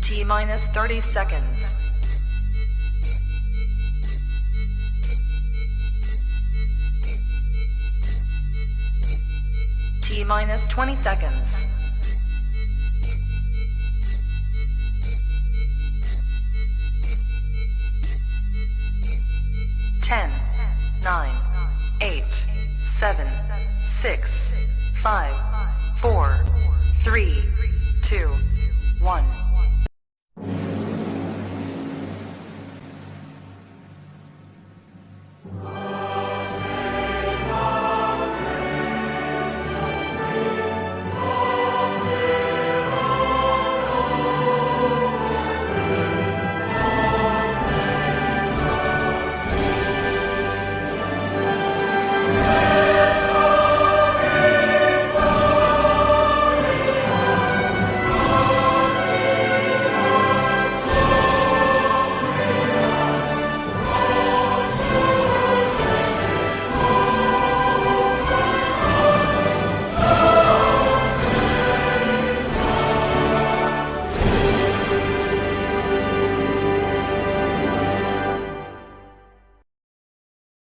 T-minus 30 seconds. T-minus 20 seconds. 10, 9, 8, 7, 6, 5, 4, 3, 2, 1.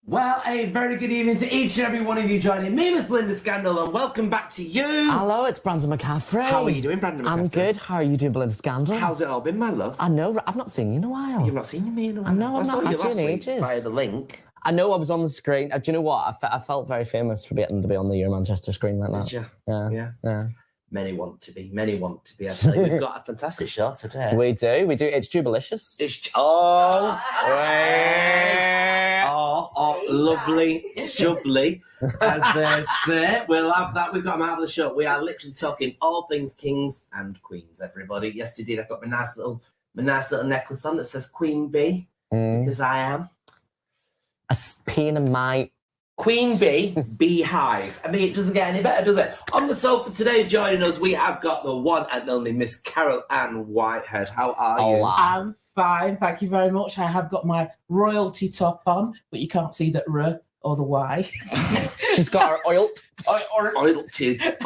Well, a very good evening to each and every one of you joining me, Miss Belinda Scandal, and welcome back to you. Hello, it's Brandon McCaffrey. How are you doing, Brandon McCaffrey? I'm good. How are you doing, Belinda Scandal? How's it all been, my love? I know, I've not seen you in a while. You've not seen me in a while? I know, I've saw not you had you last in week ages. via the link. I know I was on the screen. Do you know what? I felt very famous for getting to be on the Euro Manchester screen like that. Did you? Yeah. Many want to be. I tell you, we've got a fantastic show today. We do. It's Jubilicious. Lovely, Jubilee, as they say. We'll have that. We've got a marvellous show. We are literally talking all things kings and queens, everybody. Yesterday, I got my nice little necklace on that says Queen Bee, because I am. A pin in my... Queen Bee, Beehive. I mean, it doesn't get any better, does it? On the sofa today, joining us, we have got the one and only Miss Carol Ann Whitehead. How are you? I'm fine, thank you very much. I have got my royalty top on, but you can't see the R or the Y. She's got her oil Oiled. Her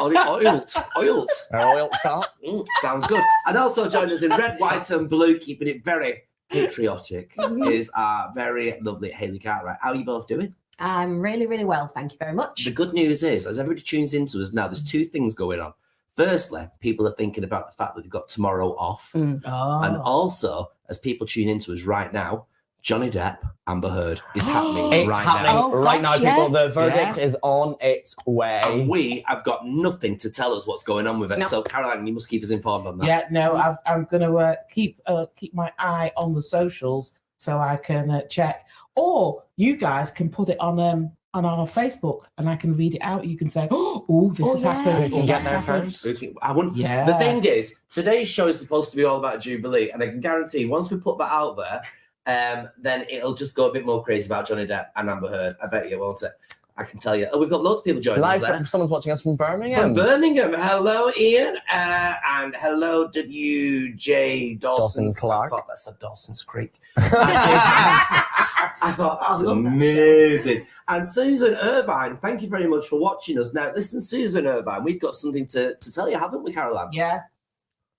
oil top. Sounds good. And also joining us in red, white and blue, keeping it very patriotic, is our very lovely Hayley Cartwright. How are you both doing? I'm really, really well. Thank you very much. The good news is, as everybody tunes into us now, there's two things going on. Firstly, people are thinking about the fact that they've got tomorrow off. And also, as people tune into us right now, Johnny Depp, Amber Heard is happening It's right happening now. right now, people. Yeah. The verdict is on its way. And we have got nothing to tell us what's going on with it. No. So, Caroline, you must keep us informed on that. Yeah, no, I'm going to keep my eye on the socials so I can check. Or you guys can put it on our Facebook and I can read it out. You can say, oh, this has happened. We can get there Happened. first. Yeah. The thing is, today's show is supposed to be all about Jubilee, and I can guarantee once we put that out there, then it'll just go a bit more crazy about Johnny Depp and Amber Heard. I bet you, won't it? I can tell you. Oh, we've got loads of people joining Live us there. from someone's watching us from Birmingham. From Birmingham. Hello, Ian. And hello, WJ Dawson Clark. I thought that said Dawson's Creek. I thought that's amazing. And Susan Irvine, thank you very much for watching us. Now, listen, Susan Irvine, we've got something to tell you, haven't we, Caroline? Yeah.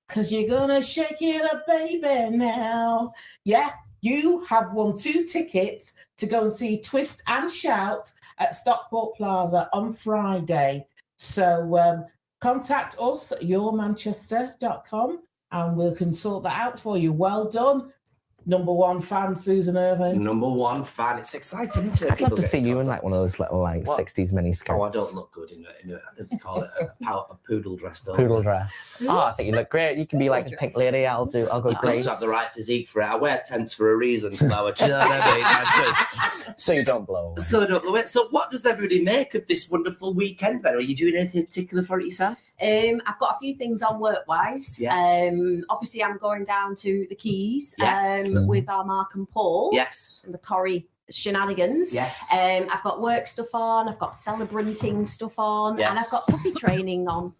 Because you're going to shake it up, baby, now. Yeah, you have won 2 tickets to go and see Twist and Shout at Stockport Plaza on Friday. So contact us at yourmanchester.com and we can sort that out for you. Well done. Number 1 fan, Susan Irvine. Number 1 fan. It's exciting, isn't it? I'd love People to get see you in contact. like one of those little like What? 60s mini skirts. Oh, I don't look good in a I think they call it a poodle dress, don't Poodle they? dress. Oh, I think you look great. You can be like a pink lady. I'll go You've got Grace. to have the right physique for it. I wear tents for a reason, Flower. Do you know what I mean? So you don't blow. So don't blow it. So what does everybody make of this wonderful weekend then? Are you doing anything particular for it yourself? I've got a few things on work-wise. Yes. Obviously, I'm going down to the Keys Yes. with our Mark and Paul Yes. and the Corrie shenanigans. Yes. I've got work stuff on. I've got celebrating stuff on. Yes. And I've got puppy training on.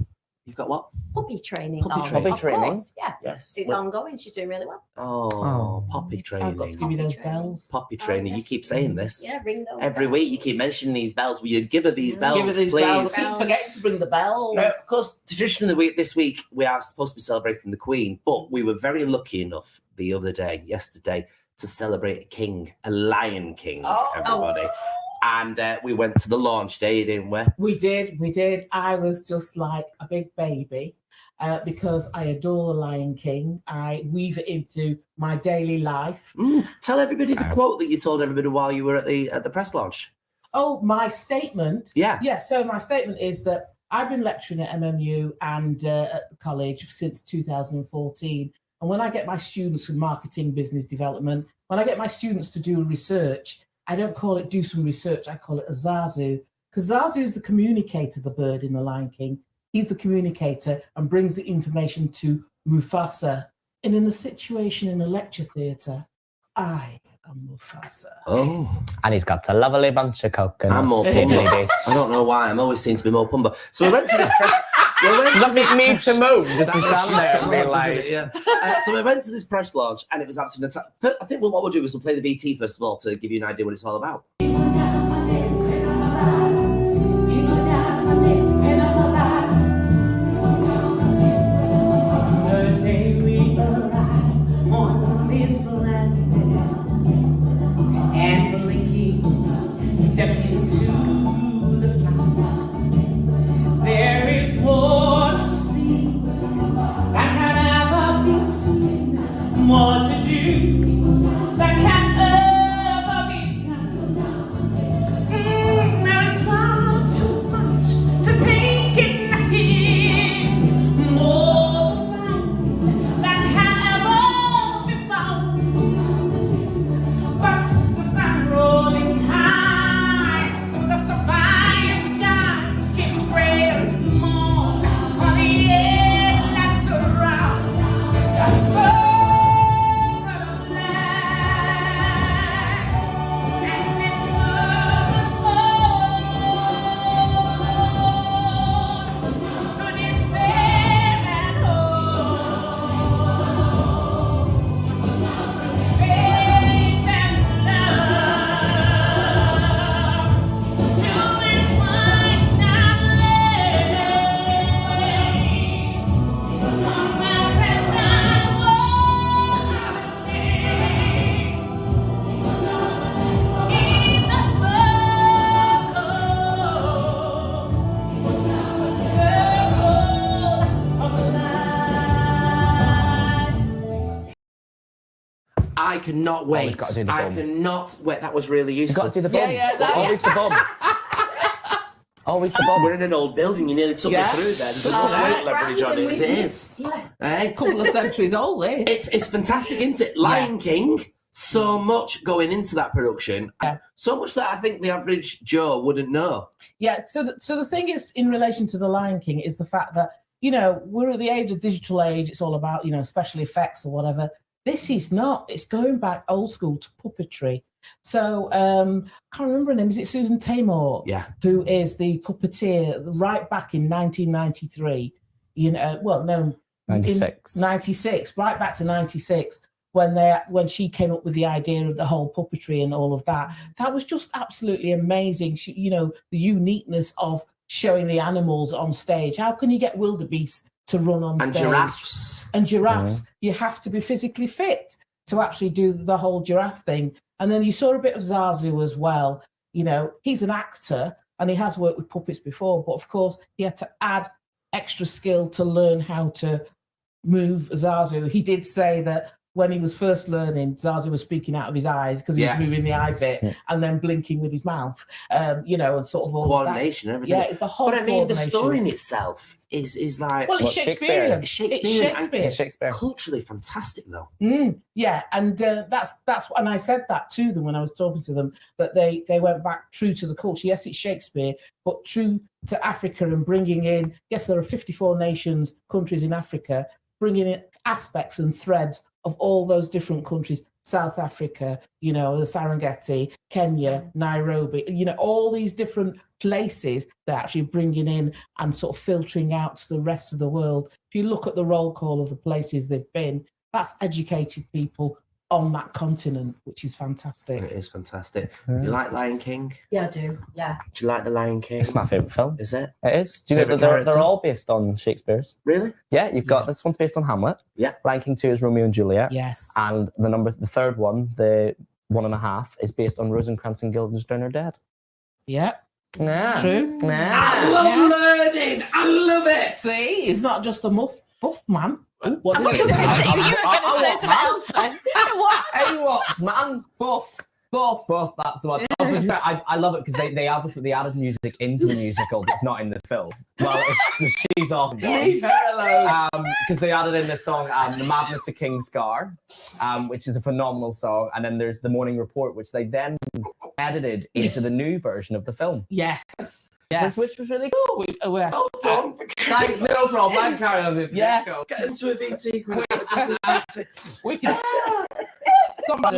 You've got what? Puppy training. Puppy on. training. Of Puppy training. course, yeah. Yes. It's ongoing. She's doing really well. Oh, poppy I've training. got to give you those Training. bells. Poppy training. You yes. keep saying this. Yeah, ring those Every bells. week you keep mentioning these bells. Will you give her these bells, Give us these please? bells. Keep forgetting to bring the bells. Now, of course, traditionally this week we are supposed to be celebrating the Queen, but we were very lucky enough yesterday, to celebrate a king, a Lion King, everybody. And we went to the launch day, didn't we? We did. I was just like a big baby because I adore the Lion King. I weave it into my daily life. Tell everybody the quote that you told everybody while you were at the press launch. Oh, my statement. Yeah. Yeah, so my statement is that I've been lecturing at MMU and at the college since 2014. And when I get my students from marketing, business development, when I get my students to do research, I don't call it do some research, I call it a Zazu. Because Zazu is the communicator, the bird in The Lion King. He's the communicator and brings the information to Mufasa. And in a situation in a lecture theatre, I am Mufasa. Oh. And he's got a lovely bunch of coconuts. I'm more Diddly Pumba. dee. I don't know why. I'm always seen to be more Pumba. So we went to this press... That makes me to move. Just to stand there and be Doesn't like... it? Yeah. So we went to this press launch and it was absolutely fantastic. I think what we'll do is we'll play the VT first of all to give you an idea what it's all about. Step into the sun. There is more to see that can ever be seen, more to do that can ever be done. There is far too much to take in here, more to find that can ever be found. But the sun rolling high, the sapphire sky keeps gray and small on the air that surrounds the soul of life, and it was all could it fail at all? Faith and love, to it might not lay, on my head I walk in the circle of life. I cannot wait. Always gotta do the I bum. cannot wait. That was really You've useful. got to do the bum. Yeah, that's- Always the bum. Always the bum. We're in an old building. You nearly took Yeah. me through there. There's Oh, enough weight right. leverage on it as it is. Eh? A couple of centuries old, eh? It's fantastic, isn't it? Lion King, so much going into that production. Yeah. So much that I think the average Joe wouldn't know. Yeah, so the thing is, in relation to The Lion King, is the fact that, we're at the age of digital age. It's all about, special effects or whatever. This is not. It's going back old school to puppetry. So, I can't remember her name. Is it Susan Tamor? Yeah. Who is the puppeteer right back in 1993? 96. 96, right back to 96. When she came up with the idea of the whole puppetry and all of that, that was just absolutely amazing. The uniqueness of showing the animals on stage. How can you get wildebeest to run on And stage? giraffes. And giraffes, you have to be physically fit to actually do the whole giraffe thing. And then you saw a bit of Zazu as well. He's an actor and he has worked with puppets before, but of course he had to add extra skill to learn how to move Zazu. He did say that when he was first learning, Zazu was speaking out of his eyes because he Yeah. was moving the eye bit and then blinking with his mouth, and sort of all Coordination, of that. everything. Yeah, it's the whole But I mean, the coordination. story in itself is like Well, it's What, Shakespearean. It's Shakespearean. It's Shakespeare. Shakespeare. culturally fantastic, though. Yeah, and that's and I said that to them when I was talking to them, that they went back true to the culture. Yes, it's Shakespeare, but true to Africa and bringing in. Yes, there are 54 countries in Africa, bringing in aspects and threads of all those different countries South Africa, the Serengeti, Kenya, Nairobi, all these different places they're actually bringing in and sort of filtering out to the rest of the world. If you look at the roll call of the places they've been, that's educated people on that continent, which is fantastic. It is fantastic. You like Lion King? Yeah, I do. Yeah. Do you like The Lion King? It's my favourite film. Is it? It is. Do you know that Favourite they're character? all based on Shakespeare's? Really? Yeah, you've got this one's based on Hamlet. Yeah. Lion King 2 is Romeo and Juliet. Yes. And the third one, the 1.5, is based on Rosencrantz and Guildenstern Are Dead. Yeah. Nah. True. I love learning. I love it. See, he's not just a buff man. What I thought you were going to say something else then. What? Hey, what, man? Buff. Both, that's the one. I love it because they obviously added music into the musical that's not in the film. Well, she's off. Leave her alone. Because they added in the song The Madness of King Scar, which is a phenomenal song. And then there's The Morning Report, which they then edited into the new version of the film. Yes. Yes. Which was really cool. Hold on. No problem. I can carry on. Yeah. Get into a VT. Get into a VT. We can. Come on.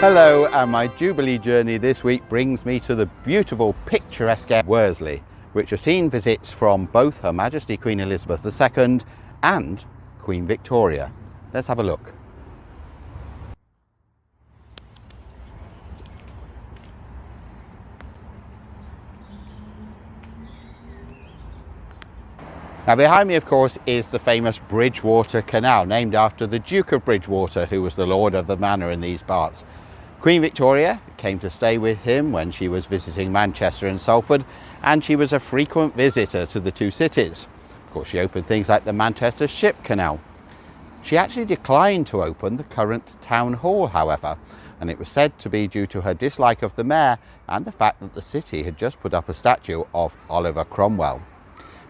Hello, and my Jubilee journey this week brings me to the beautiful picturesque Worsley, which has seen visits from both Her Majesty Queen Elizabeth II and Queen Victoria. Let's have a look. Now behind me, of course, is the famous Bridgewater Canal, named after the Duke of Bridgewater, who was the lord of the manor in these parts. Queen Victoria came to stay with him when she was visiting Manchester and Salford, and she was a frequent visitor to the two cities. Of course, she opened things like the Manchester Ship Canal. She actually declined to open the current town hall, however, and it was said to be due to her dislike of the mayor and the fact that the city had just put up a statue of Oliver Cromwell.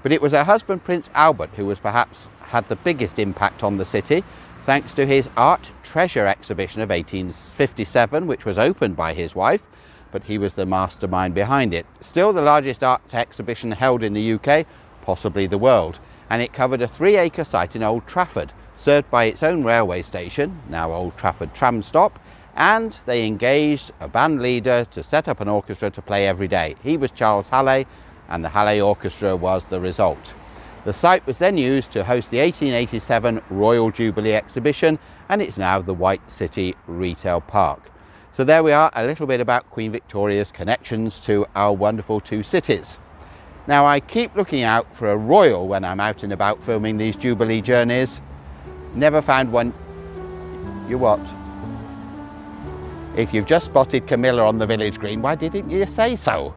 But it was her husband, Prince Albert, who was perhaps had the biggest impact on the city, thanks to his art treasure exhibition of 1857, which was opened by his wife, but he was the mastermind behind it. Still the largest art exhibition held in the UK, possibly the world, and it covered a 3-acre site in Old Trafford, served by its own railway station, now Old Trafford tram stop, and they engaged a band leader to set up an orchestra to play every day. He was Charles Halley, and the Halley Orchestra was the result. The site was then used to host the 1887 Royal Jubilee exhibition, and it's now the White City Retail Park. So there we are, a little bit about Queen Victoria's connections to our wonderful two cities. Now I keep looking out for a royal when I'm out and about filming these Jubilee journeys. Never found one. You what? If you've just spotted Camilla on the village green, why didn't you say so?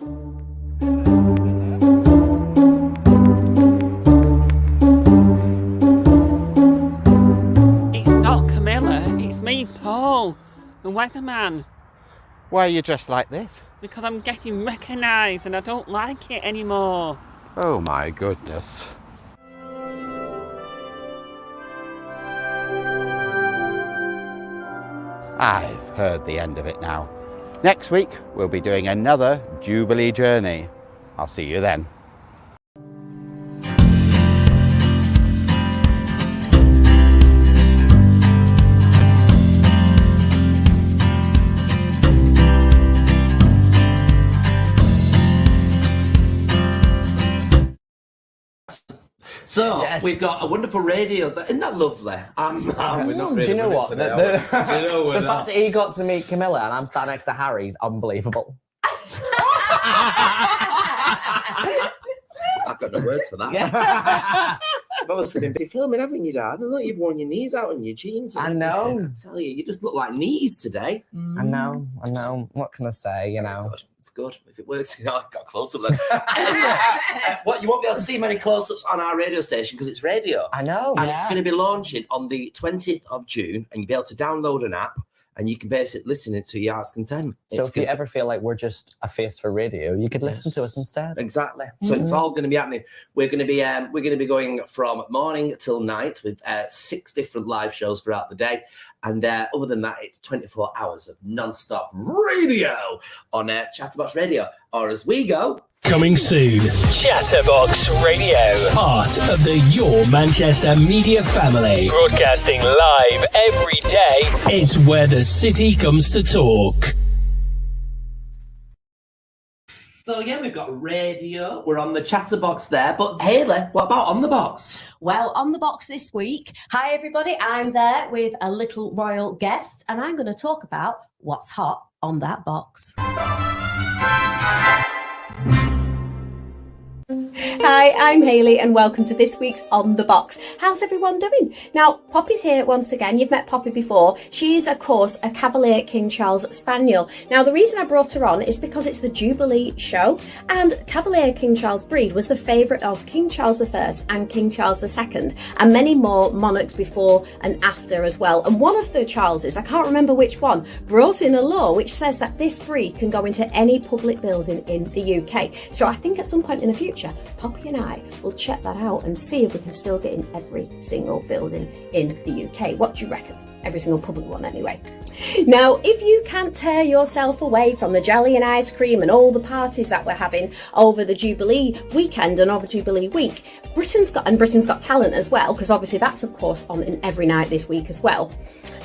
Paul, the weatherman. Why are you dressed like this? Because I'm getting recognised and I don't like it anymore. Oh my goodness. I've heard the end of it now. Next week, we'll be doing another Jubilee journey. I'll see you then. So Yes. we've got a wonderful radio. Isn't that lovely? We're not really Do you know winning what? today, are we? Do you know we're The not? fact that he got to meet Camilla and I'm sat next to Harry is unbelievable. I've got no words for that. Yeah. I've obviously been busy filming, haven't you, Dad? I know you've worn your knees out on your jeans. And I know. everything. I tell you, you just look like knees today. I know. What can I say, you know? Good. It's good. If it works, I've got close up then. What, you won't be able to see many close-ups on our radio station because it's radio. I know. And it's going to be launching on the 20th of June, and you'll be able to download an app and you can basically listen it to your heart's content. So if you ever feel like we're just a face for radio, you could listen to us instead. Exactly. So it's all going to be happening. We're going to be going from morning till night with 6 different live shows throughout the day, and other than that, it's 24 hours of non-stop radio on Chatterbox Radio, or as we go. Coming soon, Chatterbox Radio, part of the Your Manchester media family, broadcasting live every day. It's where the city comes to talk. So yeah, we've got radio. We're on the Chatterbox there, but Hayley, what about on the box? Well, on the box this week, hi everybody, I'm there with a little royal guest, and I'm going to talk about what's hot on that box. Hi, I'm Hayley and welcome to this week's On The Box. How's everyone doing? Now, Poppy's here once again. You've met Poppy before. She's, of course, a Cavalier King Charles Spaniel. Now, the reason I brought her on is because it's the Jubilee show, and Cavalier King Charles breed was the favourite of King Charles I and King Charles II, and many more monarchs before and after as well. And one of the Charleses, I can't remember which one, brought in a law which says that this breed can go into any public building in the UK. So I think at some point in the future, Poppy and I will check that out and see if we can still get in every single building in the UK. What do you reckon? Every single public one anyway. Now, if you can't tear yourself away from the jelly and ice cream and all the parties that we're having over the Jubilee weekend and over Jubilee week, Britain's Got Talent as well, because obviously that's of course on in every night this week as well.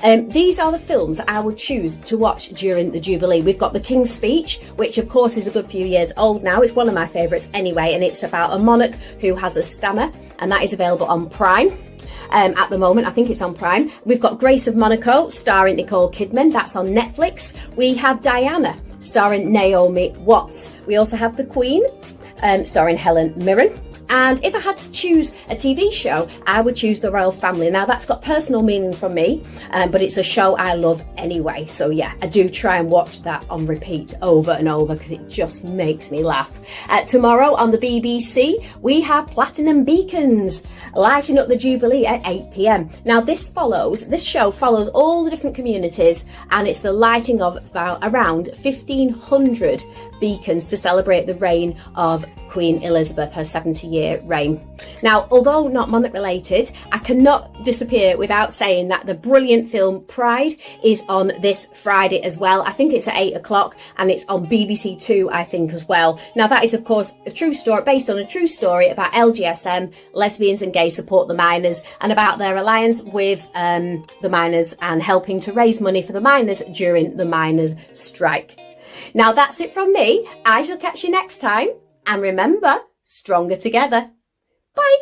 These are the films that I would choose to watch during the Jubilee. We've got The King's Speech, which of course is a good few years old now. It's one of my favourites anyway, and it's about a monarch who has a stammer, and that is available on Prime. At the moment, I think it's on Prime. We've got Grace of Monaco, starring Nicole Kidman. That's on Netflix. We have Diana, starring Naomi Watts. We also have The Queen, starring Helen Mirren. And if I had to choose a TV show, I would choose The Royal Family. Now, that's got personal meaning from me, but it's a show I love anyway. So, yeah, I do try and watch that on repeat over and over because it just makes me laugh. Tomorrow on the BBC, we have Platinum Beacons, lighting up the Jubilee at 8 p.m. Now, this show follows all the different communities, and it's the lighting of about around 1,500 beacons to celebrate the reign of Queen Elizabeth, her 70-year reign. Now, although not monarch related, I cannot disappear without saying that the brilliant film Pride is on this Friday as well. I think it's at 8 o'clock and it's on BBC Two, I think, as well. Now, that is, of course, a true story, based on a true story about LGSM, lesbians and gays support the miners, and about their alliance with the miners and helping to raise money for the miners during the miners' strike. Now, that's it from me. I shall catch you next time. And remember, stronger together. Bye.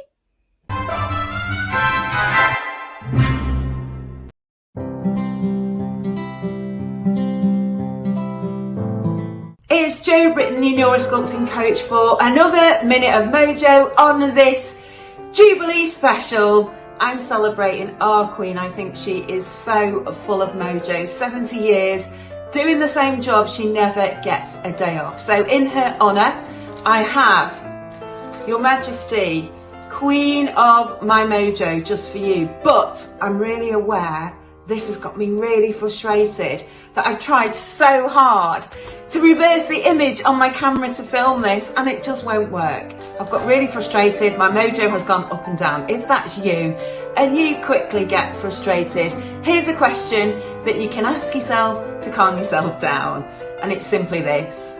It's Jo Britton, your sculpting coach, for another Minute of Mojo on this Jubilee special. I'm celebrating our Queen. I think she is so full of mojo. 70 years, doing the same job. She never gets a day off. So in her honour, I have Your Majesty, Queen of my mojo, just for you. But I'm really aware this has got me really frustrated that I've tried so hard to reverse the image on my camera to film this, and it just won't work. I've got really frustrated. My mojo has gone up and down. If that's you and you quickly get frustrated, here's a question that you can ask yourself to calm yourself down. And it's simply this.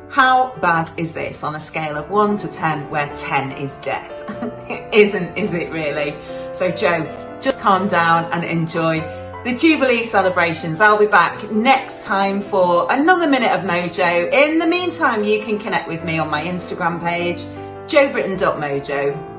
How bad is this on a scale of 1 to 10, where 10 is death? Is it really? So Jo, just calm down and enjoy the Jubilee celebrations. I'll be back next time for another Minute of Mojo. In the meantime, you can connect with me on my Instagram page, jobritton.mojo.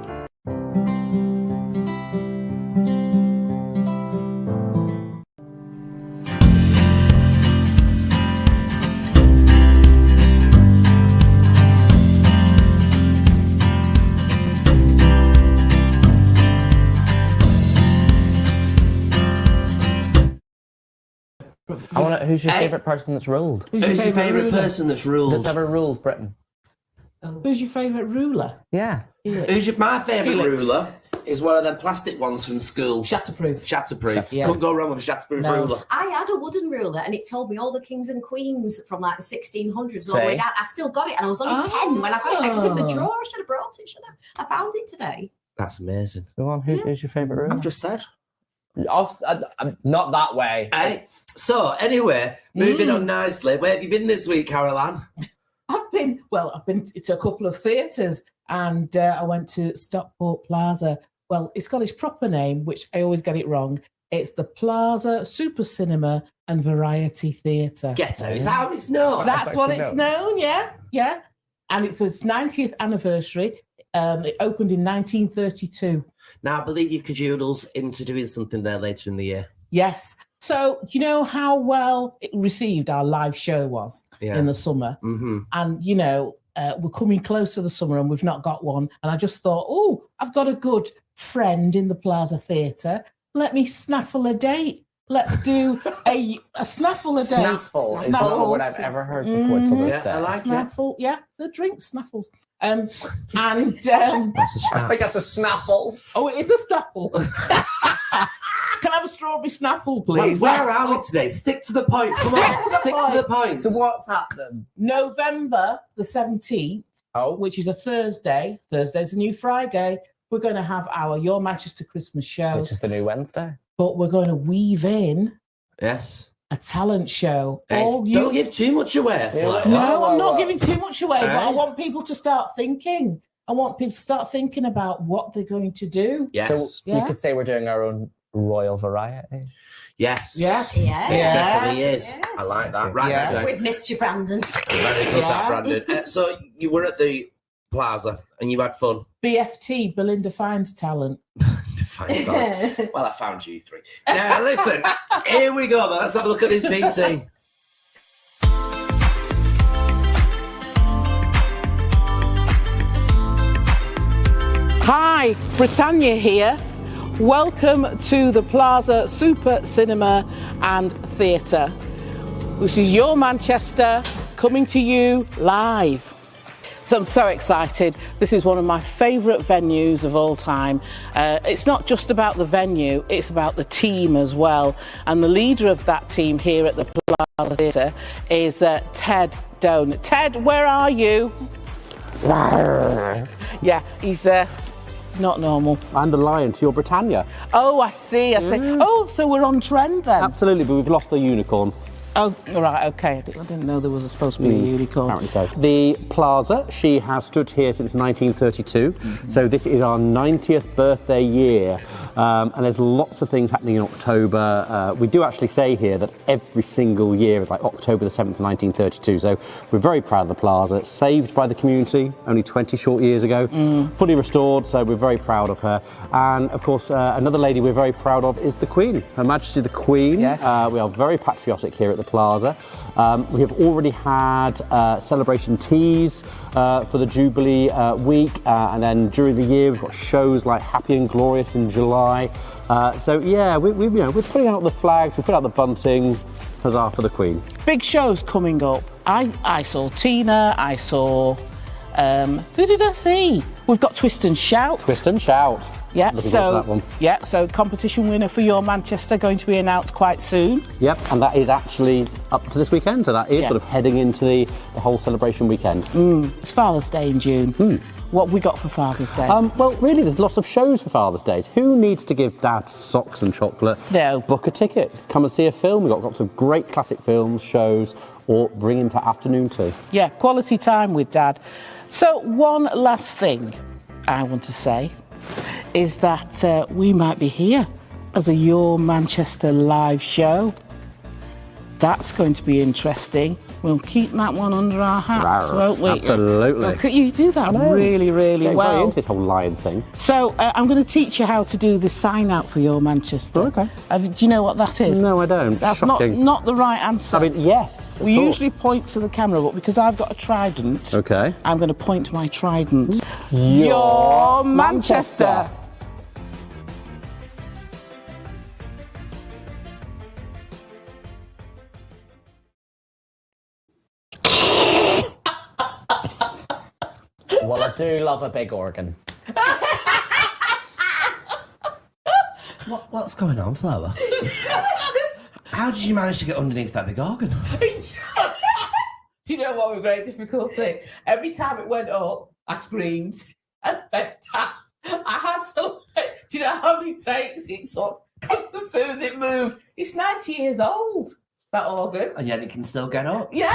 I want to. Who's your favourite person that's ruled? Who's your favourite person that's ruled? That's ever ruled Britain? Who's your favourite ruler? Yeah. My favourite ruler is one of them plastic ones from school. Shatterproof. Shatterproof. Yeah. Couldn't go wrong with a shatterproof No. ruler. I had a wooden ruler and it told me all the kings and queens from like the 1600s all the way Say. down. I still got it and I was only 10 when I got it. It was in the drawer. I should have brought it, shouldn't I? I found it today. That's amazing. Go on, who's your favourite room? I've just said. Not that way. Hey. So, anyway, moving on nicely. Where have you been this week, Caroline? I've been to a couple of theatres and I went to Stockport Plaza. Well, it's got its proper name, which I always get it wrong. It's the Plaza Super Cinema and Variety Theatre. Get out. Is that how it's known? That's what it's known, yeah. And it's its 90th anniversary. It opened in 1932. Now, I believe you've cajoodles into doing something there later in the year. Yes. So, do you know how well it received our live show was in the summer? Mm-hmm. And, we're coming close to the summer and we've not got one. And I just thought, I've got a good friend in the Plaza Theatre. Let me snaffle a date. Let's do a snaffle a date. Snaffle is not a word I've ever heard before till this day. I like Snaffle, the drink snaffles. And That's a I think that's a snaffle. Oh, it is a snaffle. Can I have a strawberry snaffle, please? Where are we today? Stick to the point. Come on, stick to the point. So what's happening? November the 17th, which is a Thursday. Thursday's a new Friday. We're going to have our Your Manchester Christmas show. Which is the new Wednesday. But we're going to weave in a talent show. Hey, don't give too much away. No, I'm not giving too much away, but I want people to start thinking. I want people to start thinking about what they're going to do. Yes. So you could say we're doing our own royal variety. Yes. Yes. It definitely is. Yes. I like that. Right now. We've missed you, Brandon. Very good, that, Brandon. So you were at the Plaza and you had fun. BFT, Belinda Finds Talent. Well, I found you three. Now, listen, here we go. Let's have a look at this VT. Hi, Britannia here. Welcome to the Plaza Super Cinema and Theatre. This is Your Manchester coming to you live. So I'm so excited. This is one of my favourite venues of all time. It's not just about the venue, it's about the team as well. And the leader of that team here at the Plaza Theatre is Ted Doan. Ted, where are you? Yeah, he's not normal. And the lion to your Britannia. Oh, I see. Oh, so we're on trend then. Absolutely, but we've lost the unicorn. Oh, right, okay. I didn't know there was supposed to be a unicorn. Apparently so. The Plaza, she has stood here since 1932, so this is our 90th birthday year, and there's lots of things happening in October. We do actually say here that every single year is like October the 7th, 1932, so we're very proud of the Plaza, saved by the community only 20 short years ago, fully restored, so we're very proud of her. And of course, another lady we're very proud of is the Queen, Her Majesty the Queen. Yes. We are very patriotic here at the Plaza. We have already had celebration teas for the Jubilee week, and then during the year we've got shows like Happy and Glorious in July. So yeah, we're putting out the flags, we put out the bunting. Huzzah for the Queen! Big shows coming up. I saw Tina. I saw. Who did I see? We've got Twist and Shout. Twist and Shout. Yeah, Looking forward to that one. Yeah, so competition winner for Your Manchester going to be announced quite soon. Yep, and that is actually up to this weekend, so that is sort of heading into the whole celebration weekend. It's Father's Day in June. What have we got for Father's Day? Well, really, there's lots of shows for Father's Day. Who needs to give Dad socks and chocolate? No. Book a ticket. Come and see a film. We've got lots of great classic films, shows, or bring him for afternoon tea. Yeah, quality time with Dad. So one last thing I want to say is that we might be here as a Your Manchester live show. That's going to be interesting. We'll keep that one under our hats, won't we? Absolutely. You do that really, really Getting well. very into this whole lion thing. So I'm going to teach you how to do the sign out for Your Manchester. Okay. Do you know what that is? No, I don't. That's Shocking. not the right answer. I mean, yes. We usually point to the camera, but because I've got a trident, Okay. I'm going to point to my trident. Your Manchester. Well, I do love a big organ. What's going on, Flower? How did you manage to get underneath that big organ? Do you know what was great difficulty? Every time it went up, I screamed. And then I had to, do you know how many takes it took? Because as soon as it moved, it's 90 years old, that organ. And yet it can still get up. Yeah.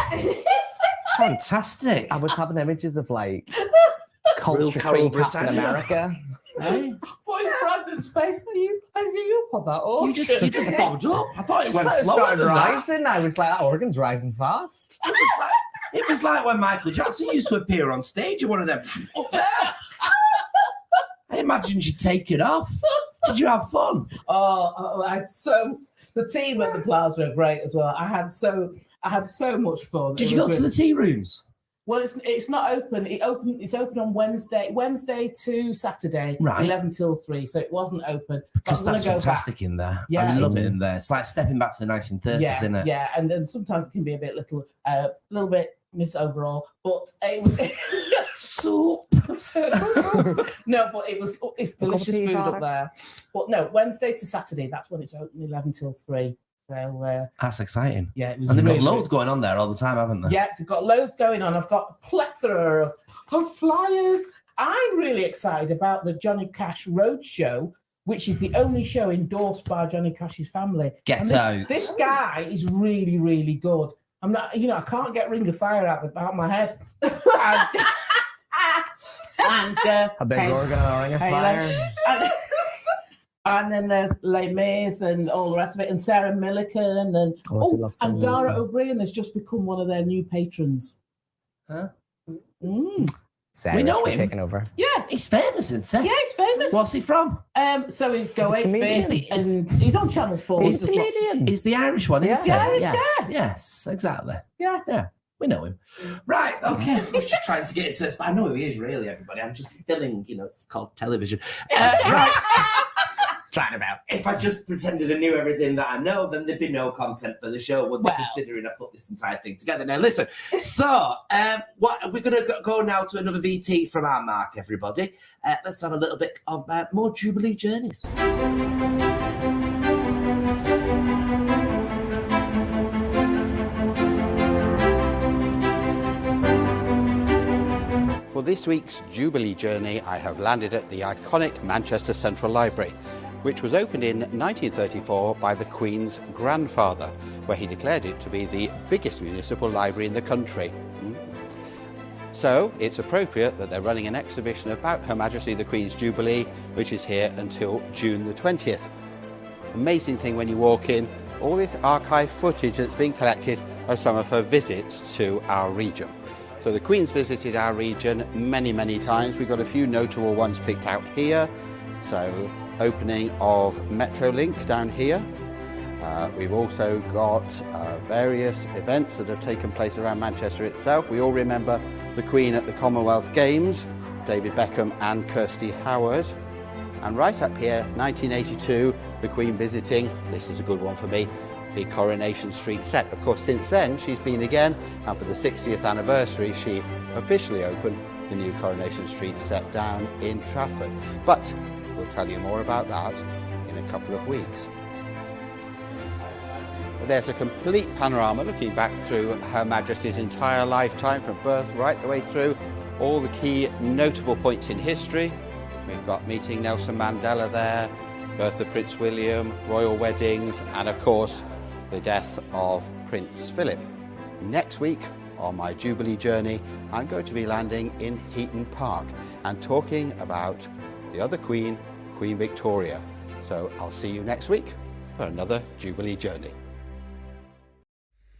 Fantastic. I was having images of like Real culture Carol queen Captain Britannia. America. Hey? Boy, Brandon's face, are you up on that organ? You just bobbed up. I thought it went So slower started than that. rising. I was like, that organ's rising fast. It was like when Michael Jackson used to appear on stage in one of them up there. I imagined you'd take it off. Did you have fun? Oh, the team at the Plaza are great as well. I had so much fun. Did you go to the tea rooms? Well, it's not open. It's open on Wednesday to Saturday, Right. 11 till 3. So it wasn't open. Because But I'm that's gonna go fantastic back. in there. Yeah. I love it in there. It's like stepping back to the 1930s, Yeah, isn't it? yeah, and then sometimes it can be a bit little bit miss overall, but it was soup. No, but it's delicious tea, food Father? up there. But no, Wednesday to Saturday, that's when it's open, 11 till 3. So That's exciting. yeah, it was. And they've really, got loads going on there all the time, haven't they? Yeah, they've got loads going on. I've got a plethora of flyers. I'm really excited about the Johnny Cash Roadshow, which is the only show endorsed by Johnny Cash's family. Get And out. This guy is really, really good. I'm not, I can't get Ring of Fire out of my head. and A big organ and a ring of fire. And then there's Les Mis and all the rest of it, and Sarah Millican and Dara O'Brien has just become one of their new patrons. Huh? Sarah's We know him. taking over. Yeah, He's famous, isn't he? yeah, he's famous. What's he from? So he's Go 8 comedian. Bit, and he's on Channel 4. He's There's lots- He's the Irish one, isn't he? Yeah, he's Yes, yes, exactly. Yeah. Yeah, we know him. Right, okay. I was just trying to get into this, but I know who he is, really, everybody. I'm just filling, it's called television. Right. Trying about. If I just pretended I knew everything that I know, then there'd be no content for the show. Would be considering I put this entire thing together. Now, listen. So, what we're going to go now to another VT from our mark, everybody. Let's have a little bit of more Jubilee journeys. For this week's Jubilee journey, I have landed at the iconic Manchester Central Library, which was opened in 1934 by the Queen's grandfather, where he declared it to be the biggest municipal library in the country. So it's appropriate that they're running an exhibition about Her Majesty the Queen's Jubilee, which is here until June the 20th. Amazing thing when you walk in, all this archive footage that's being collected of some of her visits to our region. So the Queen's visited our region many, many times. We've got a few notable ones picked out here. So opening of Metrolink down here. We've also got various events that have taken place around Manchester itself. We all remember the Queen at the Commonwealth Games, David Beckham and Kirsty Howard. And right up here, 1982, the Queen visiting, this is a good one for me, the Coronation Street set. Of course, since then, she's been again, and for the 60th anniversary, she officially opened the new Coronation Street set down in Trafford. But we'll tell you more about that in a couple of weeks. There's a complete panorama looking back through Her Majesty's entire lifetime, from birth right the way through, all the key notable points in history. We've got meeting Nelson Mandela there, birth of Prince William, royal weddings, and of course, the death of Prince Philip. Next week, on my Jubilee journey, I'm going to be landing in Heaton Park and talking about the other Queen, Queen Victoria. So I'll see you next week for another Jubilee journey.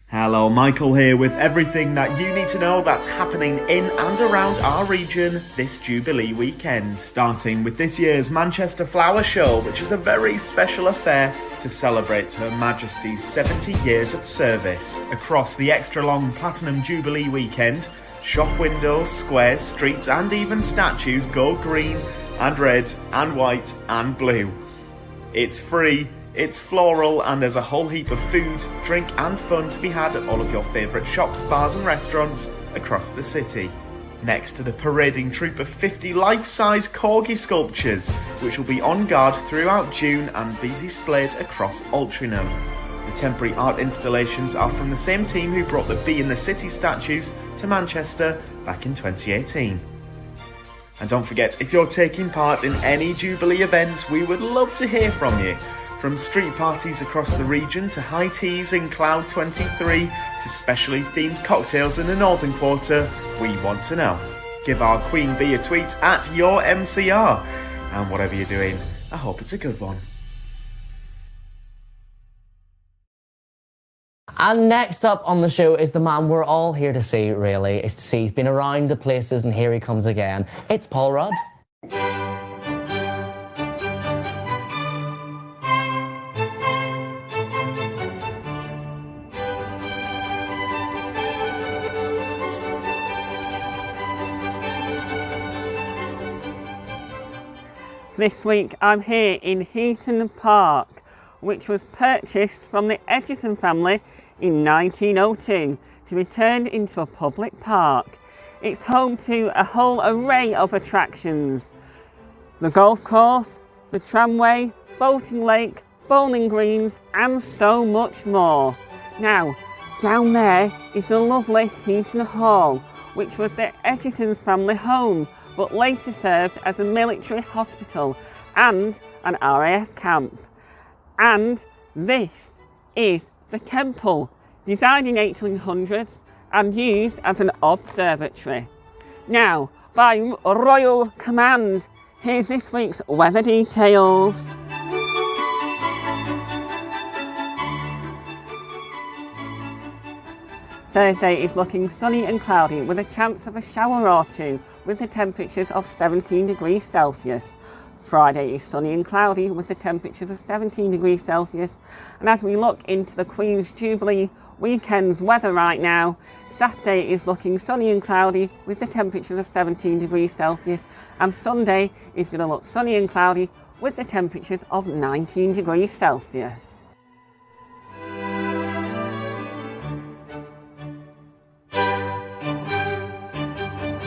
Hello, Michael here with everything that you need to know that's happening in and around our region this Jubilee weekend, starting with this year's Manchester Flower Show, which is a very special affair to celebrate Her Majesty's 70 years of service. Across the extra long Platinum Jubilee weekend, shop windows, squares, streets and even statues go green and red and white and blue. It's free, it's floral, and there's a whole heap of food, drink and fun to be had at all of your favourite shops, bars and restaurants across the city. next to the parading troupe of 50 life-size corgi sculptures, which will be on guard throughout June and be displayed across Altrincham. The temporary art installations are from the same team who brought the Bee in the City statues to Manchester back in 2018. And don't forget, if you're taking part in any Jubilee events, we would love to hear from you. From street parties across the region to high teas in Cloud 23 to specially themed cocktails in the Northern Quarter, we want to know. Give our Queen Bee a tweet at YourMCR. And whatever you're doing, I hope it's a good one. And next up on the show is the man we're all here to see, really. Is to see he's been around the places and here he comes again. It's Paul Rudd. This week I'm here in Heaton Park, which was purchased from the Edgerton family in 1902 to be turned into a public park. It's home to a whole array of attractions. The golf course, the tramway, boating lake, bowling greens and so much more. Now, down there is the lovely Heaton Hall, which was the Edgerton's family home, but later served as a military hospital and an RAF camp. And this is the temple, designed in 1800s and used as an observatory. Now, by royal command, here's this week's weather details. Thursday is looking sunny and cloudy with a chance of a shower or two, with the temperatures of 17 degrees Celsius. Friday is sunny and cloudy with the temperatures of 17 degrees Celsius. And as we look into the Queen's Jubilee weekend's weather right now, Saturday is looking sunny and cloudy with the temperatures of 17 degrees Celsius. And Sunday is going to look sunny and cloudy with the temperatures of 19 degrees Celsius.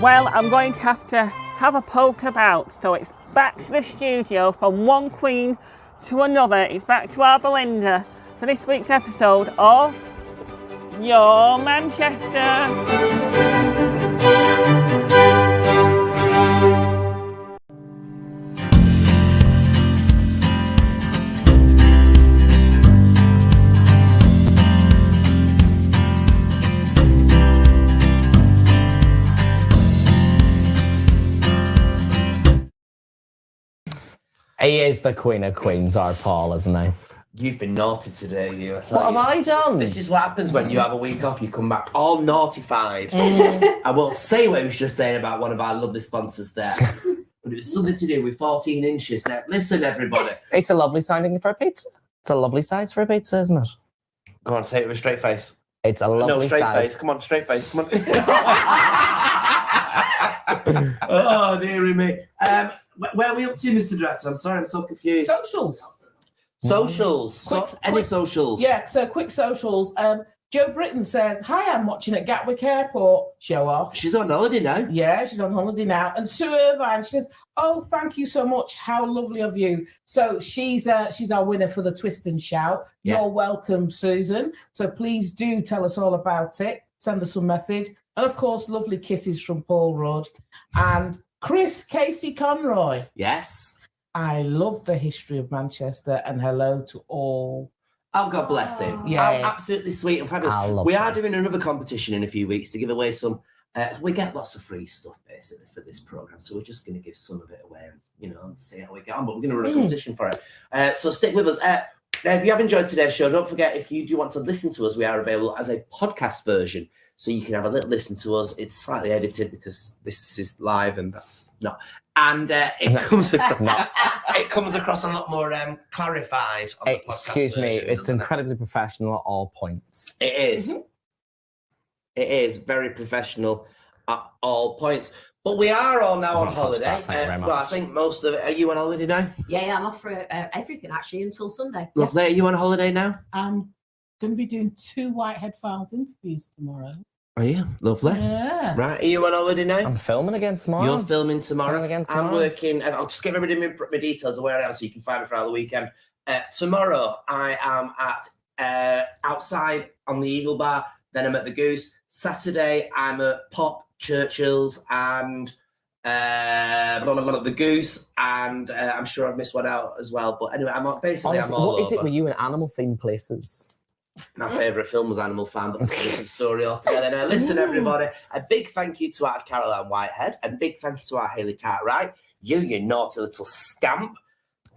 Well, I'm going to have a poke about, so it's back to the studio from one queen to another. It's back to our Belinda for this week's episode of Your Manchester. He is the Queen of Queens, our Paul, isn't he? You've been naughty today, you. What have I done? This is what happens when you have a week off. You come back all naughtified. I won't say what I was just saying about one of our lovely sponsors there, but it was something to do with 14 inches. Now, listen, everybody. It's a lovely sounding for a pizza. It's a lovely size for a pizza, isn't it? Go on, say it with a straight face. It's a lovely No, straight size. face. Come on, straight face. Come on. Oh, dearie me. Where are we up to, Mr. Director? I'm sorry, I'm so confused. Socials. Socials. Any socials? Yeah, so quick socials. Joe Britton says, hi, I'm watching at Gatwick Airport. Show off. She's on holiday now. Yeah, she's on holiday now. And Sue Irvine, she says, oh, thank you so much. How lovely of you. So she's our winner for the Twist and Shout. Yeah. You're welcome, Susan. So please do tell us all about it. Send us a message. And of course, lovely kisses from Paul Rudd. And Chris Casey Conroy. Yes. I love the history of Manchester and hello to all. Oh, God bless him. Yes. Oh, absolutely sweet and fabulous. We are doing another competition in a few weeks to give away some. We get lots of free stuff basically for this program, so we're just going to give some of it away, and see how we get on. But we're going to run a competition for it. So stick with us. If you have enjoyed today's show, don't forget, if you do want to listen to us, we are available as a podcast version, so you can have a little listen to us. It's slightly edited because this is live and that's not. And it comes across a lot more clarified on the podcast. Excuse me, it's incredibly professional at all points. It is. It is very professional at all points. But we are all now on holiday. Well, I think most of it. Are you on holiday now? Yeah, I'm off for everything actually until Sunday. Lovely. Are you on holiday now? I'm going to be doing 2 Whitehead Files interviews tomorrow. Are you? Lovely. Yes. Right, are you on holiday now? I'm filming again tomorrow. You're filming tomorrow. Filming again tomorrow. I'm working, and I'll just give everybody my details of where I am so you can find me throughout the weekend. Tomorrow, I am at outside on the Eagle Bar, then I'm at the Goose. Saturday, I'm at Pop, Churchill's, and the Goose, and I'm sure I've missed one out as well. But anyway, I'm all What is it over. with you in animal themed places? My favourite film was Animal Farm, but that's a different story altogether. Now, listen, everybody, a big thank you to our Caroline Whitehead, and big thank you to our Hayley Cartwright. You naughty little scamp.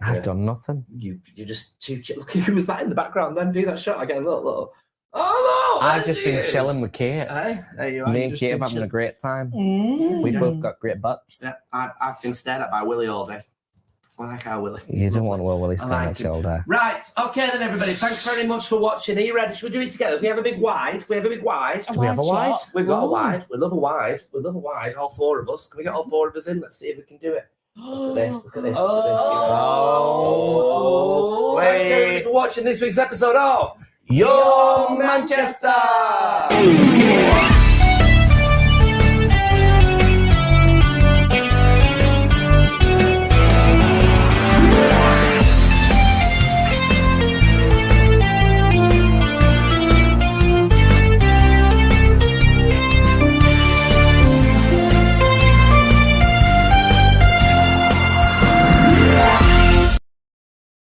I've done nothing. You're just too chill. Look, who was that in the background? Then do that shot again. Look. Oh, no! I've just been chilling with Kate. Hey, there you are. Me and Kate have having a great time. We both got great butts. Yeah, I've been stared at by Willie all day. I like our Willie. You don't want Willie I like standing at him. all day. Right, okay then, everybody. Thanks very much for watching. Are you ready? Should we do it together? We have a big wide. Do we have a wide? We've got a wide. We love a wide. We love a wide. All four of us. Can we get all four of us in? Let's see if we can do it. Look at this. Look at this. Look at this. Oh. Thanks everybody for watching this week's episode of Your Manchester.